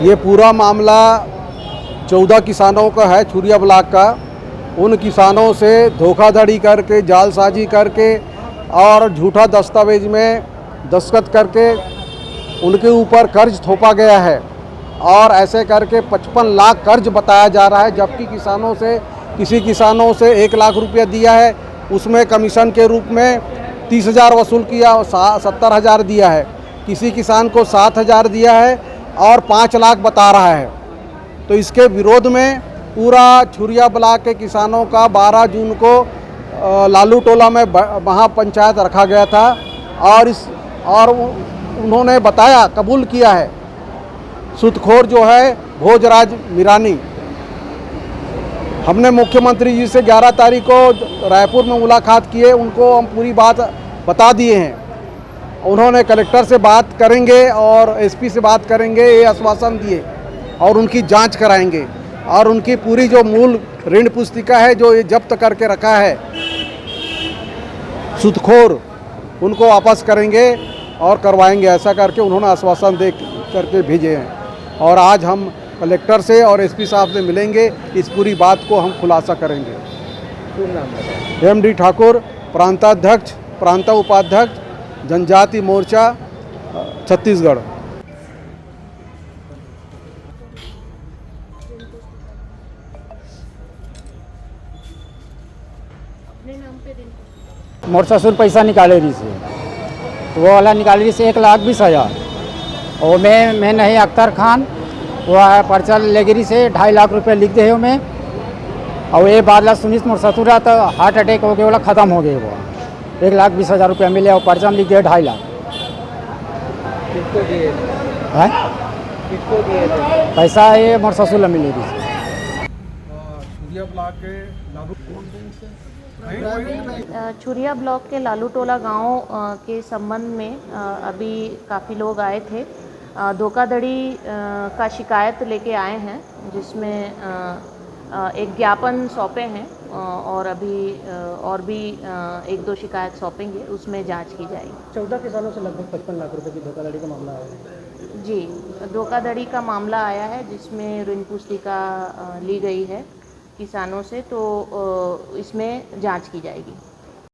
ये पूरा मामला 14 किसानों का है छुरिया ब्लॉक का। उन किसानों से धोखाधड़ी करके, जालसाजी करके और झूठा दस्तावेज में दस्तखत करके उनके ऊपर कर्ज थोपा गया है और ऐसे करके 55 लाख कर्ज बताया जा रहा है, जबकि किसी किसानों से 1 लाख रुपया दिया है, उसमें कमीशन के रूप में 30,000 वसूल किया और 70,000 दिया है। किसी किसान को 7,000 दिया है और 5 लाख बता रहा है। तो इसके विरोध में पूरा छुरिया ब्लॉक के किसानों का 12 जून को लालू टोला में महापंचायत रखा गया था और उन्होंने बताया, कबूल किया है सूदखोर जो है भोजराज मीरानी। हमने मुख्यमंत्री जी से 11 तारीख को रायपुर में मुलाकात किए, उनको हम पूरी बात बता दिए हैं। उन्होंने कलेक्टर से बात करेंगे और एसपी से बात करेंगे, ये आश्वासन दिए और उनकी जांच कराएंगे और उनकी पूरी जो मूल ऋण पुस्तिका है जो ये जब्त करके रखा है सूदखोर, उनको वापस करेंगे और करवाएंगे, ऐसा करके उन्होंने आश्वासन दे करके भेजे हैं। और आज हम कलेक्टर से और एसपी साहब से मिलेंगे, इस पूरी बात को हम खुलासा करेंगे। MD ठाकुर, प्रांताध्यक्ष, प्रांत उपाध्यक्ष, जनजाति मोर्चा छत्तीसगढ़। मोर ससुर पैसा निकाले रही से, तो वो वाला निकाले रही से 1,20,000 और मैं नहीं अख्तर खान वो पर्चा लेगिरी से 2.5 लाख रुपये लिख दे मैं। और ये बादला सुनीस मोर ससुर रहा तो हार्ट अटैक हो गया, वाला ख़त्म हो गए। वो 1,20,000 रुपया मिले और पर्चा में लिख दिया 2.5 लाख। किसको दिए है किसको दिए थे? पैसा ये मोर ससुर मिले रही से। छुरिया ब्लॉक के लालू टोला गांव के संबंध में अभी काफ़ी लोग आए थे, धोखाधड़ी का शिकायत लेके आए हैं, जिसमें एक ज्ञापन सौंपे हैं और अभी और भी 1-2 शिकायत सौंपेंगे, उसमें जांच की जाएगी। 14 किसानों से लगभग 55 लाख रुपए की धोखाधड़ी का मामला आया है। जी, धोखाधड़ी का मामला आया है जिसमें ऋण पुस्तिका ली गई है किसानों से, तो इसमें जांच की जाएगी।